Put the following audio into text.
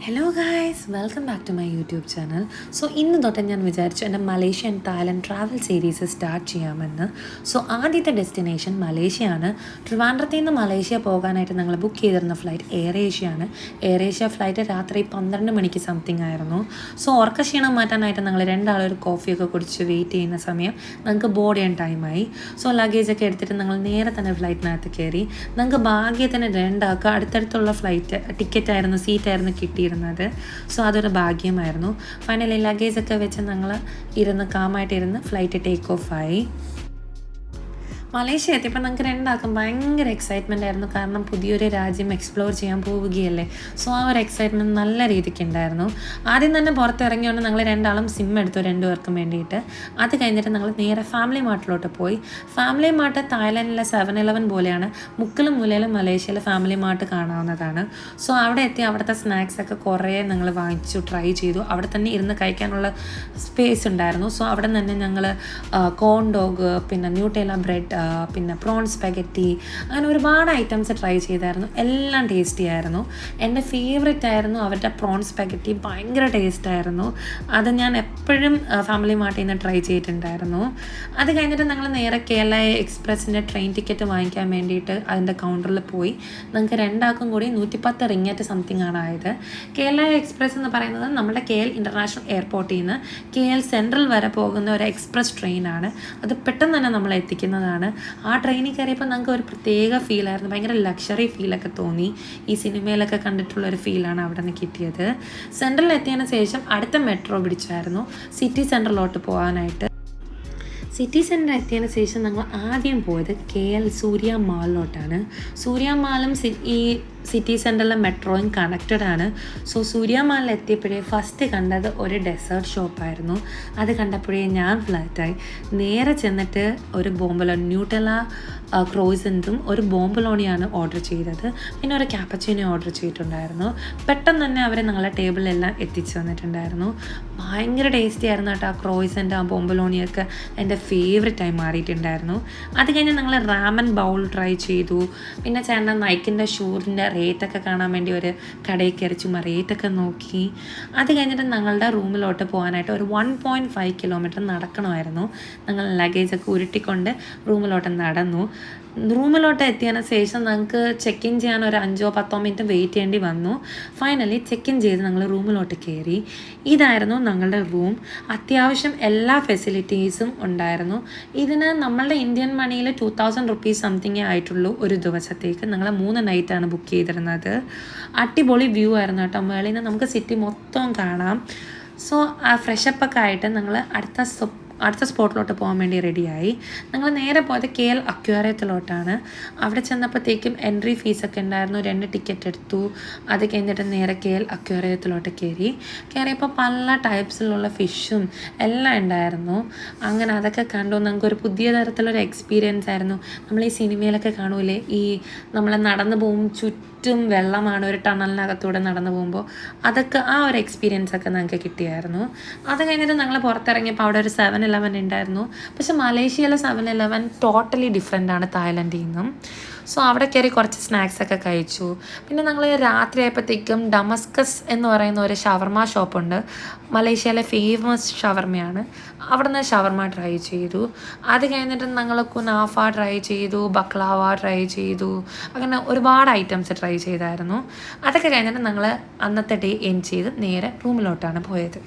Hello guys, welcome back to my YouTube channel. So ഇന്ന് തൊട്ട് ഞാൻ വിചാരിച്ചു എൻ്റെ Malaysia and Thailand travel series start ചെയ്യാമെന്ന്. സോ ആദ്യത്തെ ഡെസ്റ്റിനേഷൻ മലേഷ്യയാണ്. ട്രിവാൻഡ്രത്തിൽ നിന്ന് മലേഷ്യ പോകാനായിട്ട് ഞങ്ങൾ ബുക്ക് ചെയ്തിരുന്ന ഫ്ലൈറ്റ് എയർ ഏഷ്യയാണ്. എയർ ഏഷ്യ ഫ്ലൈറ്റ് രാത്രി 12 മണിക്ക് സംതിങ് ആയിരുന്നു. സോ ഉറക്കക്ഷീണം മാറ്റാനായിട്ട് ഞങ്ങൾ രണ്ടാളൊരു കോഫിയൊക്കെ കുടിച്ച് വെയിറ്റ് ചെയ്യുന്ന സമയം ഞങ്ങൾക്ക് ബോർഡ് ചെയ്യാൻ ടൈമായി. സോ ലഗേജൊക്കെ എടുത്തിട്ട് ഞങ്ങൾ നേരെ തന്നെ ഫ്ലൈറ്റിനകത്ത് കയറി. ഞങ്ങൾക്ക് ഭാഗ്യത്തിന് രണ്ടാൾക്ക് അടുത്തടുത്തുള്ള ഫ്ലൈറ്റ് ടിക്കറ്റായിരുന്നു, സീറ്റായിരുന്നു കിട്ടിയിരുന്നത്. സോ അതൊരു ഭാഗ്യമായിരുന്നു. ഫൈനലി ലഗേജൊക്കെ വെച്ച് ഞങ്ങൾ കാമായിട്ടിരുന്ന് ഫ്ലൈറ്റ് ടേക്ക് ഓഫ് ആയി. മലേഷ്യ എത്തിയപ്പോൾ ഞങ്ങൾക്ക് രണ്ടാൾക്കും ഭയങ്കര എക്സൈറ്റ്മെൻ്റ് ആയിരുന്നു. കാരണം പുതിയൊരു രാജ്യം എക്സ്പ്ലോർ ചെയ്യാൻ പോവുകയല്ലേ. സോ ആ ഒരു എക്സൈറ്റ്മെൻറ്റ് നല്ല രീതിക്ക് ഉണ്ടായിരുന്നു. ആദ്യം തന്നെ പുറത്തിറങ്ങിയോണ്ട് ഞങ്ങൾ രണ്ടാളും സിം എടുത്തു രണ്ടുപേർക്കും വേണ്ടിയിട്ട്. അത് കഴിഞ്ഞിട്ട് ഞങ്ങൾ നേരെ ഫാമിലി മാർട്ടിലോട്ട് പോയി. ഫാമിലി മാർട്ട് തായ്ലൻഡിലെ 7-Eleven പോലെയാണ്. മുക്കിലും മൂലയിലും മലേഷ്യയിലെ ഫാമിലി മാർട്ട് കാണാവുന്നതാണ്. സോ അവിടെ എത്തി അവിടുത്തെ സ്നാക്സൊക്കെ കുറേ ഞങ്ങൾ വാങ്ങിച്ചു, ട്രൈ ചെയ്തു. അവിടെ തന്നെ ഇരുന്ന് കഴിക്കാനുള്ള സ്പേസ് ഉണ്ടായിരുന്നു. സോ അവിടെ തന്നെ ഞങ്ങൾ കോൺ ഡോഗ്, പിന്നെ ന്യൂട്ടെല്ല ബ്രെഡ്, പിന്നെ പ്രോൺ സ്പെഗറ്റി, അങ്ങനെ ഒരുപാട് ഐറ്റംസ് ട്രൈ ചെയ്തായിരുന്നു. എല്ലാം ടേസ്റ്റി ആയിരുന്നു. എൻ്റെ ഫേവറേറ്റ് ആയിരുന്നു അവരുടെ പ്രോൺ സ്പെഗറ്റി. ഭയങ്കര ടേസ്റ്റ് ആയിരുന്നു. അത് ഞാൻ എപ്പോഴും ഫാമിലി മാർട്ടിൽ നിന്ന് ട്രൈ ചെയ്തിട്ടുണ്ടായിരുന്നു. അത് കഴിഞ്ഞിട്ട് ഞങ്ങൾ നേരെ KLIA എക്സ്പ്രസ്സിൻ്റെ ട്രെയിൻ ടിക്കറ്റ് വാങ്ങിക്കാൻ വേണ്ടിയിട്ട് അതിൻ്റെ കൗണ്ടറിൽ പോയി. ഞങ്ങൾക്ക് രണ്ടാൾക്കും കൂടി 110 റിംഗറ്റ് സംതിങ് ആണ് ആയത്. KLIA എക്സ്പ്രസ് എന്ന് പറയുന്നത് നമ്മുടെ KL ഇൻ്റർനാഷണൽ എയർപോർട്ടിൽ നിന്ന് KL സെൻട്രൽ വരെ പോകുന്ന ഒരു എക്സ്പ്രസ് ട്രെയിനാണ്. അത് പെട്ടെന്ന് തന്നെ നമ്മളെ എത്തിക്കുന്നതാണ്. ആ ട്രെയിനിൽ കയറിയപ്പോൾ ഞങ്ങൾക്ക് ഒരു പ്രത്യേക ഫീലായിരുന്നു. ഭയങ്കര ലക്ഷറി ഫീലൊക്കെ തോന്നി. ഈ സിനിമയിലൊക്കെ കണ്ടിട്ടുള്ളൊരു ഫീലാണ് അവിടെ നിന്ന് കിട്ടിയത്. സെൻട്രലിൽ എത്തിയതിന് ശേഷം അടുത്ത മെട്രോ പിടിച്ചായിരുന്നു സിറ്റി സെൻട്രലിലോട്ട് പോകാനായിട്ട്. സിറ്റി സെൻറ്റർ എത്തിയതിന് ശേഷം ഞങ്ങൾ ആദ്യം പോയത് KL സൂര്യ മാളിലോട്ടാണ്. സൂര്യ മാളും ഈ സിറ്റി സെൻറ്ററിലെ മെട്രോയും കണക്റ്റഡ് ആണ്. സോ സൂര്യ മാളിൽ എത്തിയപ്പോഴേ ഫസ്റ്റ് കണ്ടത് ഒരു ഡെസേർട്ട് ഷോപ്പായിരുന്നു. അത് കണ്ടപ്പോഴേ ഞാൻ ഫ്ലാറ്റായി. നേരെ ചെന്നിട്ട് ഒരു ബോംബലോണി, ന്യൂട്ടെല്ല ക്രോയിസൻറ്റും ഒരു ബോംബലോണിയാണ് ഓർഡർ ചെയ്തത്. പിന്നെ ഒരു ക്യാപ്പച്ചീനോ ഓർഡർ ചെയ്തിട്ടുണ്ടായിരുന്നു. പെട്ടെന്ന് തന്നെ അവർ ഞങ്ങളെ ടേബിളിലെല്ലാം എത്തിച്ചു തന്നിട്ടുണ്ടായിരുന്നു. ഭയങ്കര ടേസ്റ്റി ആയിരുന്നു കേട്ടോ. ആ ക്രോയിസൻ്റ്, ആ ബോംബലോണിയൊക്കെ എൻ്റെ ഫേവറേറ്റായി മാറിയിട്ടുണ്ടായിരുന്നു. അത് കഴിഞ്ഞ് ഞങ്ങൾ റാമൻ ബൗൾ ട്രൈ ചെയ്തു. പിന്നെ ചേട്ടൻ നൈക്കിൻ്റെ ഷൂറിൻ്റെ റേറ്റൊക്കെ കാണാൻ വേണ്ടി ഒരു കടയിൽ കയറി ചുമ്മാ റേറ്റൊക്കെ നോക്കി. അത് കഴിഞ്ഞിട്ട് ഞങ്ങളുടെ റൂമിലോട്ട് പോകാനായിട്ട് ഒരു 1.5 കിലോമീറ്റർ നടക്കണമായിരുന്നു. ഞങ്ങൾ ലഗേജൊക്കെ ഉരുട്ടിക്കൊണ്ട് റൂമിലോട്ട് നടന്നു. റൂമിലോട്ട് എത്തിയതിന് ശേഷം ഞങ്ങൾക്ക് ചെക്ക് ഇൻ ചെയ്യാൻ ഒരു 5-10 മിനിറ്റ് വെയിറ്റ് ചെയ്യേണ്ടി വന്നു. ഫൈനലി ചെക്ക് ഇൻ ചെയ്ത് ഞങ്ങൾ റൂമിലോട്ട് കയറി. ഇതായിരുന്നു ഞങ്ങളുടെ റൂം. അത്യാവശ്യം എല്ലാ ഫെസിലിറ്റീസും ഉണ്ടായിരുന്നു. ഇതിന് നമ്മളുടെ ഇന്ത്യൻ മണിയിൽ 2000 റുപ്പീസ് സംതിങ്ങേ ആയിട്ടുള്ളൂ ഒരു ദിവസത്തേക്ക്. ഞങ്ങൾ 3 നൈറ്റാണ് ബുക്ക് ചെയ്തിരുന്നത്. അടിപൊളി വ്യൂ ആയിരുന്നു കേട്ടോ. മേളിൽ നിന്ന് നമുക്ക് സിറ്റി മൊത്തം കാണാം. സോ ആ ഫ്രഷപ്പൊക്കെ ആയിട്ട് ഞങ്ങൾ അടുത്ത സ്പോട്ടിലോട്ട് പോകാൻ വേണ്ടി റെഡിയായി. ഞങ്ങൾ നേരെ പോയത് KL അക്വേറിയത്തിലോട്ടാണ്. അവിടെ ചെന്നപ്പോഴത്തേക്കും എൻട്രി ഫീസൊക്കെ ഉണ്ടായിരുന്നു. 2 ടിക്കറ്റ് എടുത്തു. അത് കഴിഞ്ഞിട്ട് നേരെ KL അക്വേറിയത്തിലോട്ട് കയറിയപ്പോൾ പല ടൈപ്സിലുള്ള ഫിഷും എല്ലാം ഉണ്ടായിരുന്നു. അങ്ങനെ അതൊക്കെ കണ്ടു. ഞങ്ങൾക്കൊരു പുതിയ തരത്തിലൊരു എക്സ്പീരിയൻസ് ആയിരുന്നു. നമ്മൾ ഈ സിനിമയിലൊക്കെ കാണൂലേ, ഈ നമ്മൾ നടന്നു പോകും, ചുറ്റും വെള്ളമാണ്, ഒരു ടണലിനകത്തൂടെ നടന്നു പോകുമ്പോൾ. അതൊക്കെ ആ ഒരു എക്സ്പീരിയൻസ് ഒക്കെ ഞങ്ങൾക്ക് കിട്ടിയായിരുന്നു. അത് കഴിഞ്ഞിട്ട് ഞങ്ങൾ പുറത്തിറങ്ങിയപ്പോൾ അവിടെ ഒരു 7-Eleven ഉണ്ടായിരുന്നു. പക്ഷെ മലേഷ്യയിലെ 7-Eleven ടോട്ടലി ഡിഫറെൻ്റ് ആണ് തായ്ലൻഡിൽ നിന്നും. സോ അവിടെ കയറി കുറച്ച് സ്നാക്സൊക്കെ കഴിച്ചു. പിന്നെ ഞങ്ങൾ രാത്രി ആയപ്പോഴത്തേക്കും ഡമസ്കസ് എന്ന് പറയുന്ന ഒരു ഷവർമ ഷോപ്പുണ്ട്. മലേഷ്യയിലെ ഫേമസ് ഷവർമയാണ്. അവിടെ നിന്ന് ഷവർമ ട്രൈ ചെയ്തു. അത് കഴിഞ്ഞിട്ട് ഞങ്ങൾ കുനാഫ ട്രൈ ചെയ്തു, ബക്ലാവ ട്രൈ ചെയ്തു. അങ്ങനെ ഒരുപാട് ഐറ്റംസ് ട്രൈ ചെയ്തായിരുന്നു. അതൊക്കെ കഴിഞ്ഞിട്ട് ഞങ്ങൾ അന്നത്തെ ഡേ എൻഡ് ചെയ്ത് നേരെ റൂമിലോട്ടാണ് പോയത്.